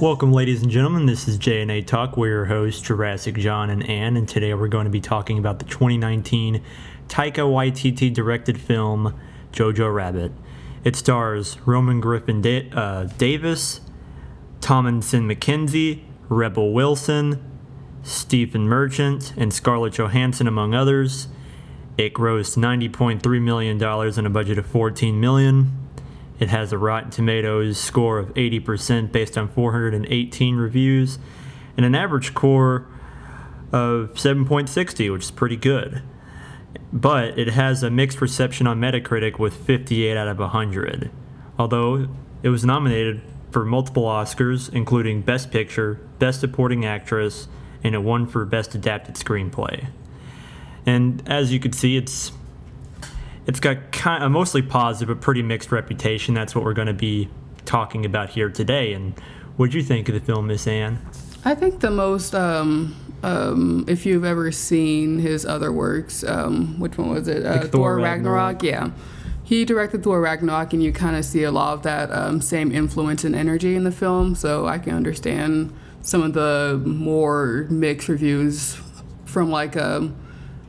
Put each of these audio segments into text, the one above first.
Welcome, ladies and gentlemen. This is JayandAye Talk. We're your hosts, Jurassic John and Ann, and today we're going to be talking about the 2019 Taika Waititi directed film Jojo Rabbit. It stars Roman Griffin Davis, Thomasin McKenzie, Rebel Wilson, Stephen Merchant, and Scarlett Johansson, among others. It grossed $90.3 million on a budget of $14 million. It has a Rotten Tomatoes score of 80% based on 418 reviews, and an average score of 7.60, which is pretty good. But it has a mixed reception on Metacritic with 58 out of 100. Although it was nominated for multiple Oscars, including Best Picture, Best Supporting Actress, and it won for Best Adapted Screenplay. And as you can see, it's got kind of a mostly positive but pretty mixed reputation. That's what we're going to be talking about here today. And what did you think of the film, Miss Ann? I think the most, if you've ever seen his other works, which one was it? Like Thor Ragnarok. Yeah. He directed Thor Ragnarok, and you kind of see a lot of that same influence and energy in the film. So I can understand some of the more mixed reviews from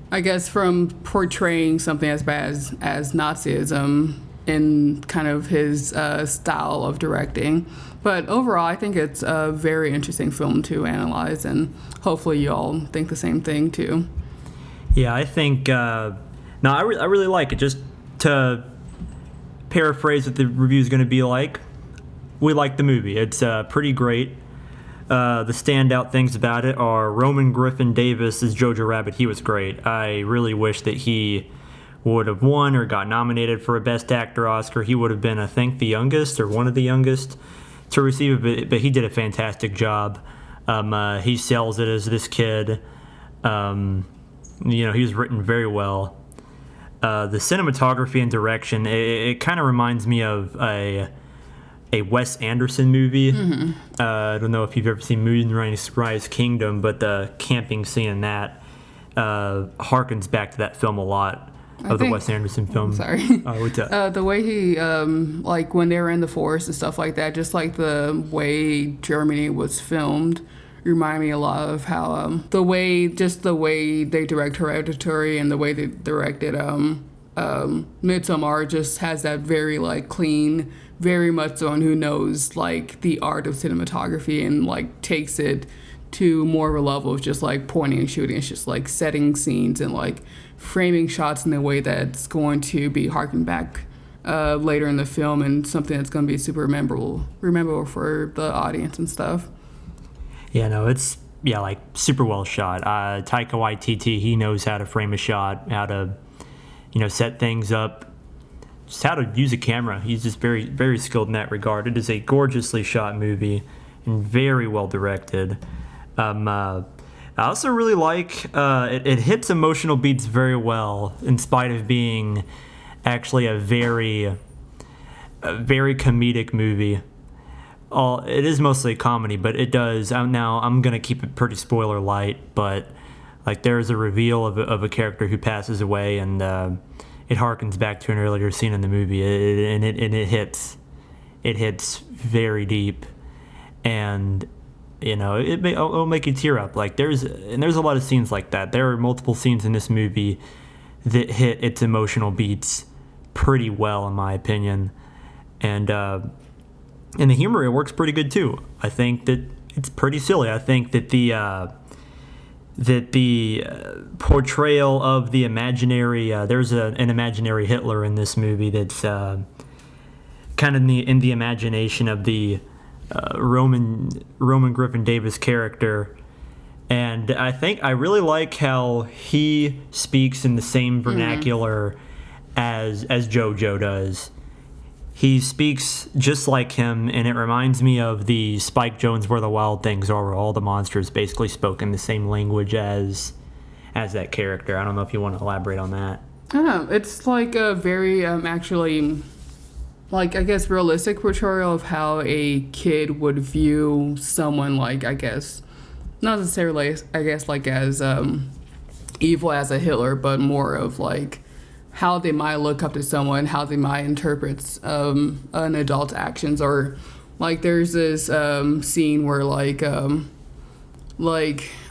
I guess from portraying something as bad as Nazism in kind of his style of directing. But overall, I think it's a very interesting film to analyze, and hopefully you all think the same thing too. Yeah, I think, I really like it. Just to paraphrase what the review is going to be like, we like the movie. It's pretty great. The standout things about it are Roman Griffin Davis as Jojo Rabbit. He was great. I really wish that he would have won or got nominated for a Best Actor Oscar. He would have been, I think, the youngest or one of the youngest to receive it, but he did a fantastic job. He sells it as this kid. He was written very well. The cinematography and direction, it kind of reminds me of a Wes Anderson movie. Mm-hmm. I don't know if you've ever seen Moonrise Kingdom, but the camping scene in that harkens back to that film a lot, the Wes Anderson film. Sorry. What's that? The way he, when they were in the forest and stuff like that, just like the way Germany was filmed, remind me a lot of how the way they direct Hereditary and the way they directed Midsommar just has that very clean, very much someone who knows the art of cinematography and takes it to more of a level of just pointing and shooting. It's just setting scenes and framing shots in a way that's going to be harkened back later in the film, and something that's going to be super memorable for the audience and stuff. Yeah, no, it's super well shot. Taika Waititi, he knows how to frame a shot, how to set things up, just how to use a camera. He's just very, very skilled in that regard. It is a gorgeously shot movie and very well directed. I also really like it hits emotional beats very well, in spite of being actually a very comedic movie. It is mostly a comedy, but it does. I'm going to keep it pretty spoiler light, but there's a reveal of a character who passes away, and it harkens back to an earlier scene in the movie, and it hits very deep, and it'll make you tear up. There's a lot of scenes like that. There are multiple scenes in this movie that hit its emotional beats pretty well, in my opinion, and the humor, it works pretty good too. I think that it's pretty silly. I think that the portrayal of the imaginary, there's an imaginary Hitler in this movie that's kind of in the imagination of the Roman Griffin Davis character, and I really like how he speaks in the same vernacular as Jojo does. He speaks just like him, and it reminds me of the Spike Jonze Where the Wild Things Are, where all the monsters basically spoke in the same language as that character. I don't know if you want to elaborate on that. I don't know. It's a very actually, I guess, realistic portrayal of how a kid would view someone I guess, not necessarily, I guess, as evil as a Hitler, but more of how they might look up to someone, how they might interpret an adult's actions, or Like there's this scene where like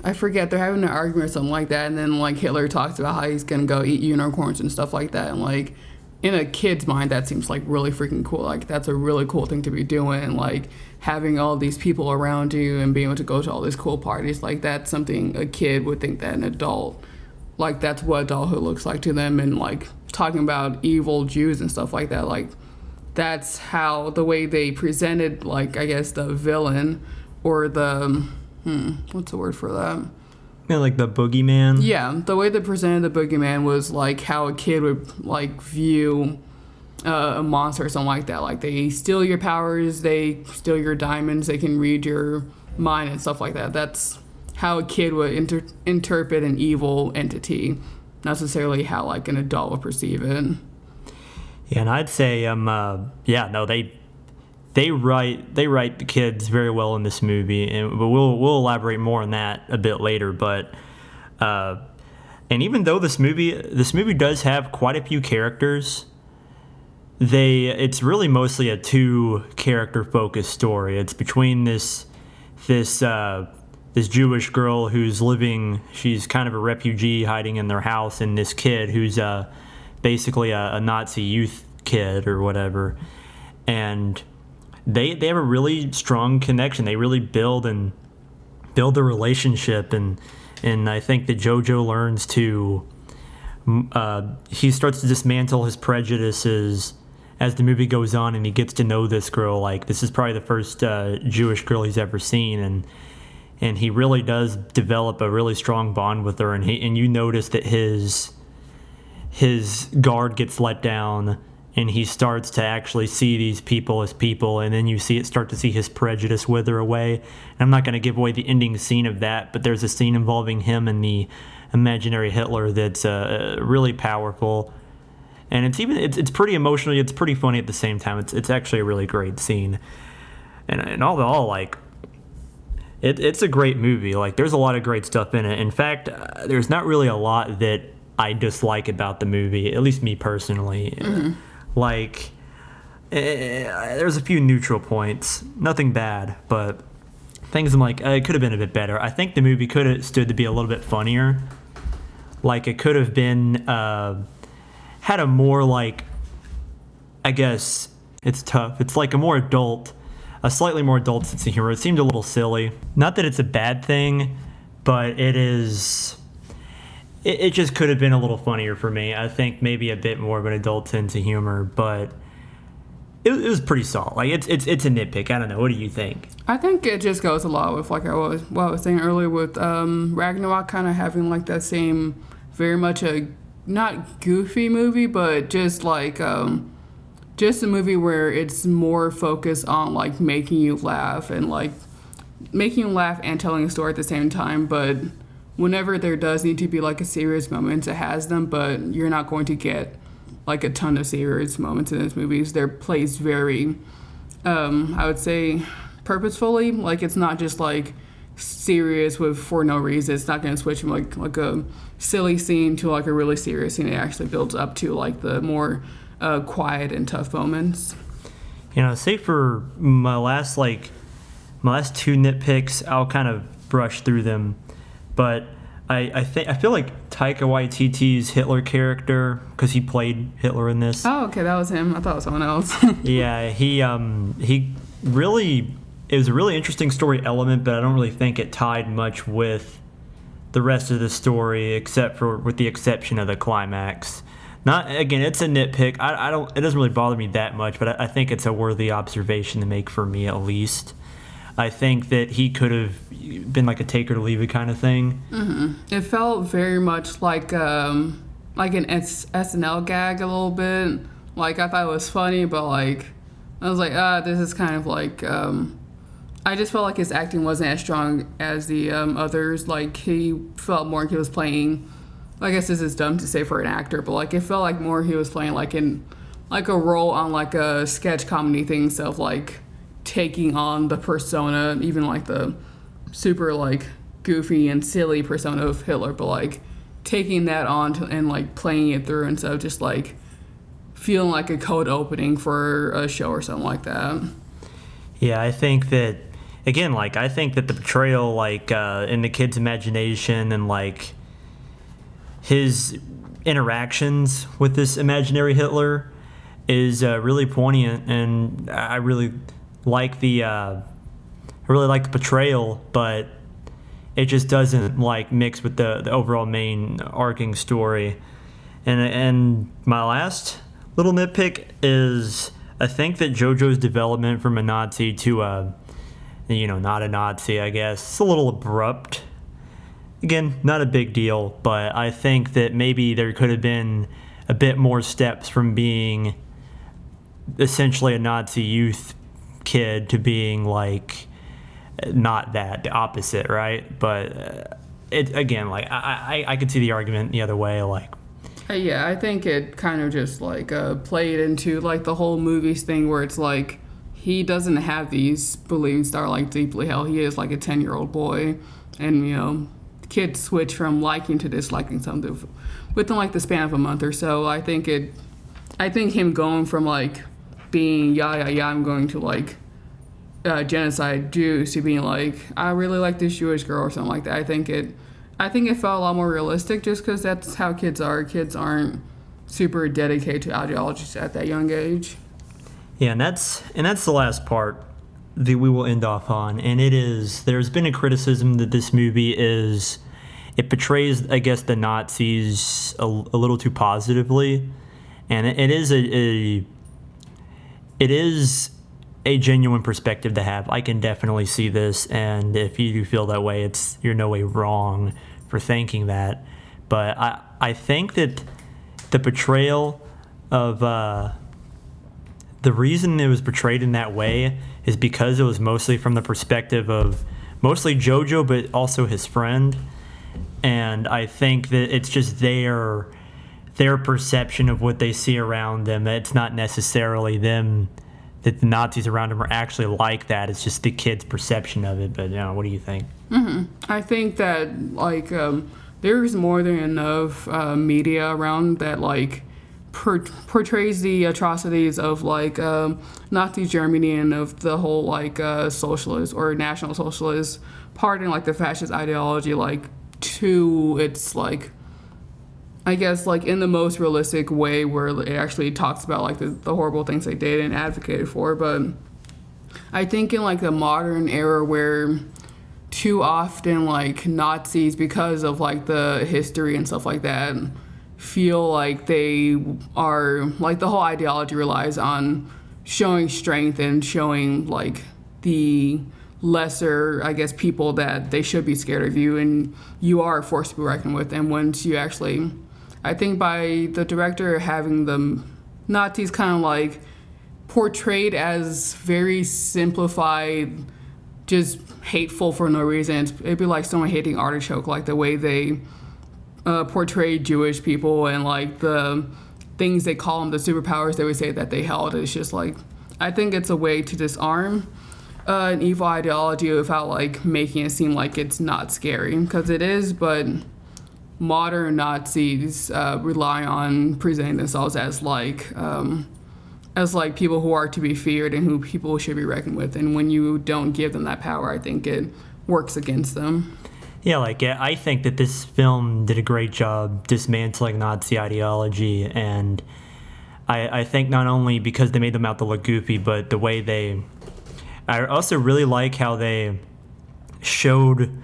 I forget, they're having an argument or something like that, and then like Hitler talks about how he's gonna go eat unicorns and stuff like that, and like in a kid's mind that seems like really freaking cool. Like that's a really cool thing to be doing, and like having all these people around you and being able to go to all these cool parties, like that's something a kid would think that an adult, like that's what adulthood looks like to them. And like talking about evil Jews and stuff like that, like that's how the way they presented, like I guess the villain or the what's the word for that? Yeah, like the boogeyman. Yeah, the way they presented the boogeyman was like how a kid would like view a monster or something like that. Like they steal your powers, they steal your diamonds, they can read your mind and stuff like that. That's how a kid would interpret an evil entity, not necessarily how like an adult would perceive it. Yeah, and I'd say they write the kids very well in this movie, but we'll elaborate more on that a bit later. But and even though this movie does have quite a few characters, it's really mostly a 2-character focused story. It's between this Jewish girl who's she's kind of a refugee hiding in their house, and this kid who's basically a Nazi youth kid or whatever, and they have a really strong connection. They really build the relationship, and I think that Jojo learns to he starts to dismantle his prejudices as the movie goes on, and he gets to know this girl. Like this is probably the first Jewish girl he's ever seen, and he really does develop a really strong bond with her, and you notice that his guard gets let down, and he starts to actually see these people as people, and then you start to see his prejudice wither away. And I'm not going to give away the ending scene of that, but there's a scene involving him and the imaginary Hitler that's really powerful, and it's pretty emotional. It's pretty funny at the same time. It's actually a really great scene, and all in all, like it's a great movie. Like there's a lot of great stuff in it. In fact, there's not really a lot that I dislike about the movie, at least me personally. Mm-hmm. Like, there's a few neutral points. Nothing bad, but things I'm like, it could have been a bit better. I think the movie could have stood to be a little bit funnier. Like, it could have been, had a more, like, I guess, it's tough. It's like a slightly more adult sense of humor. It seemed a little silly. Not that it's a bad thing, but it is... It just could have been a little funnier for me. I think maybe a bit more of an adult sense of humor, but it was pretty solid. Like it's a nitpick. I don't know. What do you think? I think it just goes a lot with like what I was saying earlier with Ragnarok kind of having like that same very much a not goofy movie, but just like just a movie where it's more focused on like making you laugh and telling a story at the same time, but whenever there does need to be like a serious moment, it has them, but you're not going to get like a ton of serious moments in those movies. They're placed very, I would say, purposefully. Like it's not just like serious for no reason. It's not going to switch from like a silly scene to like a really serious scene. It actually builds up to like the more quiet and tough moments. You know, say for my last 2 nitpicks, I'll kind of brush through them. But I feel like Taika Waititi's Hitler character, because he played Hitler in this. Oh, okay, that was him. I thought it was someone else. Yeah, he really, it was a really interesting story element, but I don't really think it tied much with the rest of the story, with the exception of the climax. Again, it's a nitpick. It doesn't really bother me that much, but I think it's a worthy observation to make for me at least. I think that he could have been like a take or leave it kind of thing. Mm-hmm. It felt very much like an SNL gag a little bit. Like I thought it was funny, but like I was like, this is kind of like. I just felt like his acting wasn't as strong as the others. Like he felt more like he was playing. I guess this is dumb to say for an actor, but like it felt like more he was playing like in like a role on like a sketch comedy thing instead of like taking on the persona, even like the super like goofy and silly persona of Hitler, but like taking that on and like playing it through instead of just like feeling like a cold opening for a show or something like that. Yeah, I think that again, like I think that the portrayal, like in the kid's imagination and like his interactions with this imaginary Hitler is really poignant, and I really like the portrayal, but it just doesn't like mix with the overall main arcing story. And my last little nitpick is I think that JoJo's development from a Nazi to not a Nazi, I guess, it's a little abrupt. Again, not a big deal, but I think that maybe there could have been a bit more steps from being essentially a Nazi youth kid to being like not that, the opposite, right? But it again, like I could see the argument the other way, like. Yeah, I think it kind of just like played into like the whole movies thing where it's like he doesn't have these beliefs that are like deeply held. He is like a 10-year-old boy, and kids switch from liking to disliking something within like the span of a month or so. I think him going from like being I'm going to like genocide Jews to being like I really like this Jewish girl or something like that. I think it felt a lot more realistic just because that's how kids are. Kids aren't super dedicated to ideologies at that young age. Yeah, and that's the last part that we will end off on, and there's been a criticism that this movie it portrays, I guess, the Nazis a little too positively, and it is a genuine perspective to have. I can definitely see this, and if you do feel that way, you're no way wrong for thinking that. But I think that the portrayal of the reason it was portrayed in that way is because it was mostly from the perspective of mostly JoJo, but also his friend. And I think that it's just their perception of what they see around them. It's not necessarily them, that the Nazis around them are actually like that. It's just the kid's perception of it. But what do you think? I think that like there's more than enough media around that like portrays the atrocities of like Nazi Germany and of the whole like socialist or National Socialist Party and like the fascist ideology like to its like I guess like in the most realistic way where it actually talks about like the horrible things they did and advocated for. But I think in like the modern era where too often like Nazis, because of like the history and stuff like that, feel like they are like the whole ideology relies on showing strength and showing like the lesser, I guess, people that they should be scared of you, and you are a force to be reckoned with. And once you actually, I think by the director having the Nazis kind of like portrayed as very simplified, just hateful for no reason. It'd be like someone hating artichoke, like the way they portray Jewish people and like the things they call them, the superpowers they would say that they held. It's just like, I think it's a way to disarm an evil ideology without like making it seem like it's not scary, because it is. But modern Nazis rely on presenting themselves as like people who are to be feared and who people should be reckoned with. And when you don't give them that power, I think it works against them. Yeah, I think that this film did a great job dismantling Nazi ideology, and I think not only because they made them out to look goofy, but the way I also really like how they showed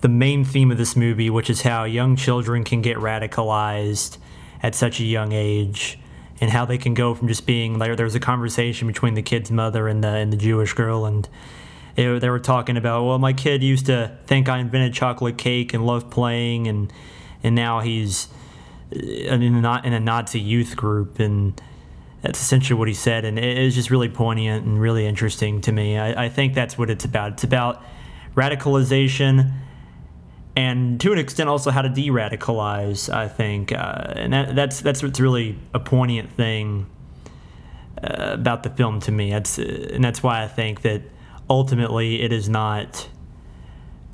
the main theme of this movie, which is how young children can get radicalized at such a young age, and how they can go from just being like, there was a conversation between the kid's mother and the Jewish girl, and they were talking about, well, my kid used to think I invented chocolate cake and loved playing, and now he's in a Nazi youth group, and that's essentially what he said, and it is just really poignant and really interesting to me. I think that's what it's about. It's about radicalization, and to an extent also how to de-radicalize, I think, and that's what's really a poignant thing about the film to me. And that's why I think that ultimately it is not,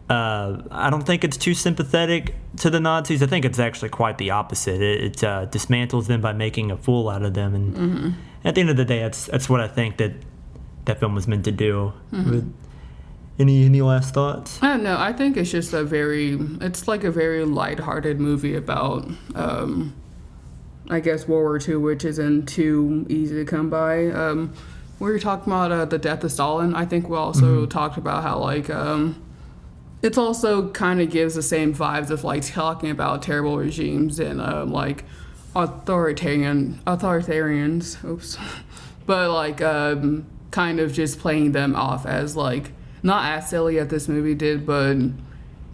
I don't think it's too sympathetic to the Nazis. I think it's actually quite the opposite. It dismantles them by making a fool out of them, and at the end of the day, that's what I think that that film was meant to do. But any last thoughts? I don't know. I think it's just it's like a very lighthearted movie about, I guess, World War II, which isn't too easy to come by. We were talking about the death of Stalin. I think we also talked about how, like, it also kind of gives the same vibes of, like, talking about terrible regimes and, like, authoritarians. Oops. But, like, kind of just playing them off as, like, not as silly as this movie did, but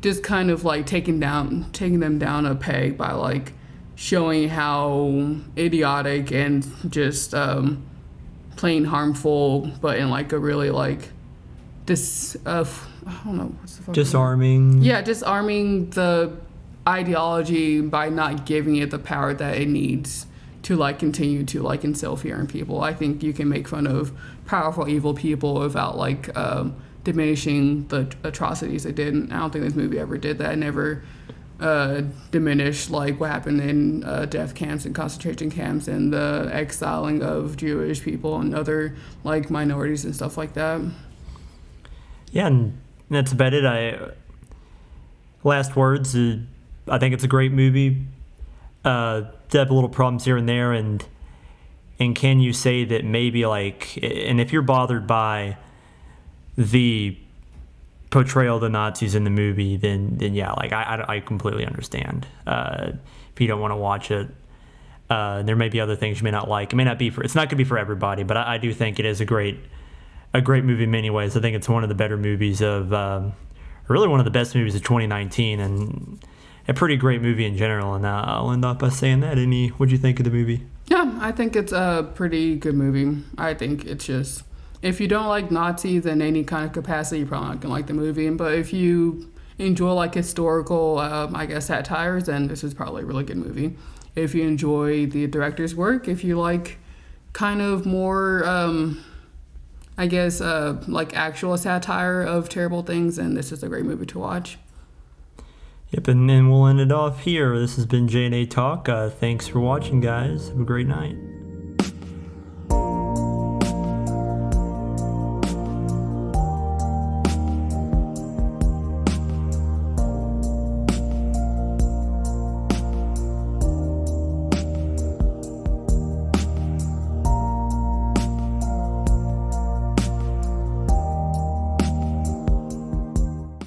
just kind of, like, taking them down a peg by, like, showing how idiotic and just plain harmful, but in, like, a really, like, I don't know what's the fuck. Disarming. Yeah, disarming the ideology by not giving it the power that it needs to, like, continue to, like, instill fear in people. I think you can make fun of powerful evil people without, like, diminishing the atrocities they did. And I don't think this movie ever did that. It never diminished, like, what happened in death camps and concentration camps and the exiling of Jewish people and other, like, minorities and stuff like that. Yeah, and that's about it. Last words. I think it's a great movie. They have little problems here and there, and can you say that maybe, like, and if you're bothered by the portrayal of the Nazis in the movie, then yeah, like, I completely understand. If you don't want to watch it, there may be other things you may not like. It may not be it's not going to be for everybody, but I do think it is a great movie in many ways. I think it's one of the better movies of, really one of the best movies of 2019, and a pretty great movie in general. And I'll end off by saying that. What'd you think of the movie? Yeah, I think it's a pretty good movie. I think it's just, if you don't like Nazis in any kind of capacity, you're probably not going to like the movie. But if you enjoy, like, historical, I guess, satires, then this is probably a really good movie. If you enjoy the director's work, if you like kind of more, I guess, like, actual satire of terrible things, then this is a great movie to watch. Yep, and then we'll end it off here. This has been JayandAye Talk. Thanks for watching, guys. Have a great night.